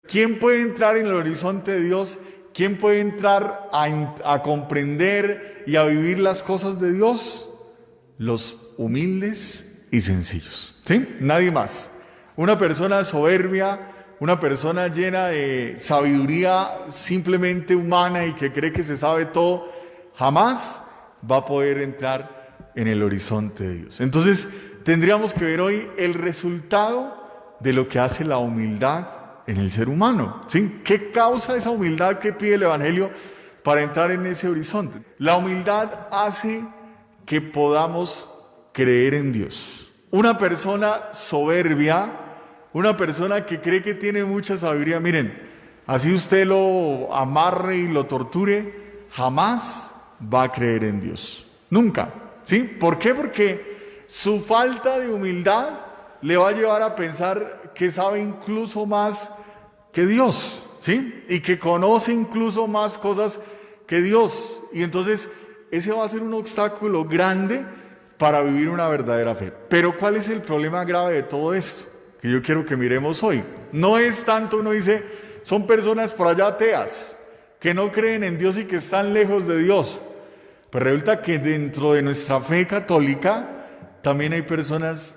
¿Quién puede entrar en el horizonte de Dios? ¿Quién puede entrar a comprender y a vivir las cosas de Dios? Los humildes y sencillos, ¿sí? Nadie más. Una persona soberbia, una persona llena de sabiduría simplemente humana y que cree que se sabe todo, jamás va a poder entrar en el horizonte de Dios. Entonces, tendríamos que ver hoy el resultado de lo que hace la humildad en el ser humano, ¿sí? ¿Qué causa esa humildad que pide el Evangelio para entrar en ese horizonte? La humildad hace que podamos creer en Dios. Una persona soberbia, una persona que cree que tiene mucha sabiduría, miren, así usted lo amarre y lo torture, jamás va a creer en Dios. Nunca, ¿sí? ¿Por qué? Porque su falta de humildad le va a llevar a pensar que sabe incluso más que Dios, ¿sí? Y que conoce incluso más cosas que Dios. Y entonces ese va a ser un obstáculo grande para vivir una verdadera fe. Pero ¿cuál es el problema grave de todo esto? Que yo quiero que miremos hoy. No es tanto, uno dice, son personas por allá ateas, que no creen en Dios y que están lejos de Dios. Pero resulta que dentro de nuestra fe católica también hay personas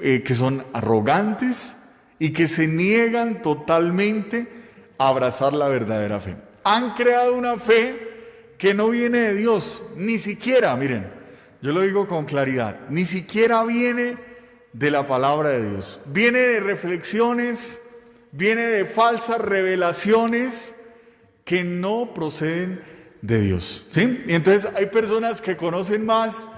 que son arrogantes y que se niegan totalmente a abrazar la verdadera fe. Han creado una fe que no viene de Dios, ni siquiera, miren, yo lo digo con claridad, ni siquiera viene de la palabra de Dios. Viene de reflexiones, viene de falsas revelaciones que no proceden de Dios, ¿sí? Y entonces hay personas que conocen más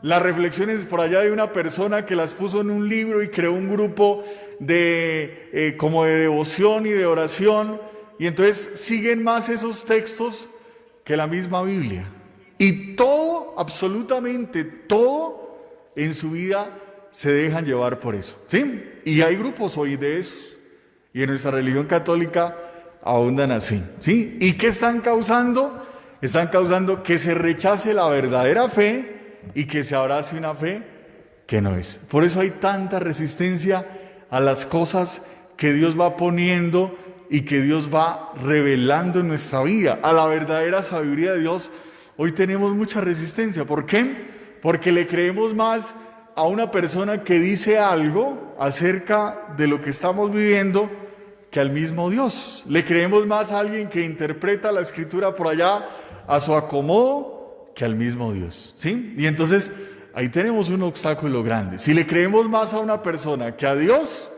las reflexiones por allá de una persona que las puso en un libro y creó un grupo de como de devoción y de oración, y entonces siguen más esos textos que la misma Biblia. Y todo, absolutamente todo en su vida se dejan llevar por eso, ¿sí? Y hay grupos hoy de esos, y en nuestra religión católica abundan así, ¿sí? ¿Y qué están causando? Están causando que se rechace la verdadera fe y que se abrace una fe que no es. Por eso hay tanta resistencia a las cosas que Dios va poniendo y que Dios va revelando en nuestra vida. A la verdadera sabiduría de Dios hoy tenemos mucha resistencia. ¿Por qué? Porque le creemos más a una persona que dice algo acerca de lo que estamos viviendo que al mismo Dios. Le creemos más a alguien que interpreta la Escritura por allá a su acomodo que al mismo Dios, ¿sí? Y entonces ahí tenemos un obstáculo grande. Si le creemos más a una persona que a Dios,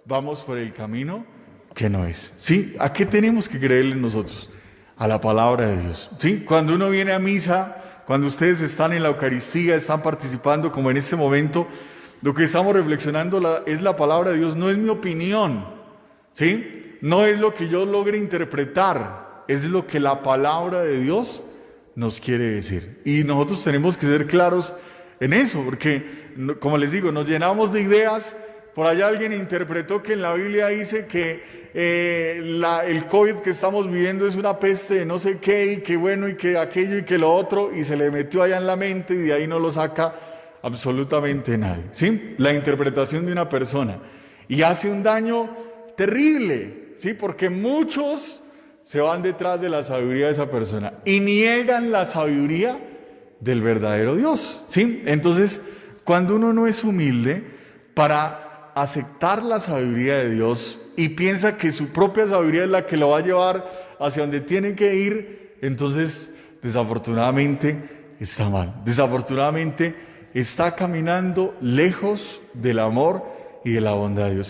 vamos por el camino que no es, ¿sí? ¿A qué tenemos que creerle nosotros? A la palabra de Dios, ¿sí? Cuando uno viene a misa, cuando ustedes están en la Eucaristía, están participando como en este momento, lo que estamos reflexionando es la palabra de Dios, no es mi opinión, ¿sí? No es lo que yo logre interpretar, es lo que la palabra de Dios nos quiere decir. Y nosotros tenemos que ser claros en eso, porque, como les digo, nos llenamos de ideas. Por allá alguien interpretó que en la Biblia dice que el COVID que estamos viviendo es una peste de no sé qué, y que bueno, y que aquello, y que lo otro, y se le metió allá en la mente, y de ahí no lo saca absolutamente nadie, ¿sí? La interpretación de una persona. Y hace un daño terrible, ¿sí? Porque muchos se van detrás de la sabiduría de esa persona y niegan la sabiduría del verdadero Dios, ¿sí? Entonces, cuando uno no es humilde para aceptar la sabiduría de Dios y piensa que su propia sabiduría es la que lo va a llevar hacia donde tiene que ir, entonces, desafortunadamente, está mal. Desafortunadamente, está caminando lejos del amor y de la bondad de Dios.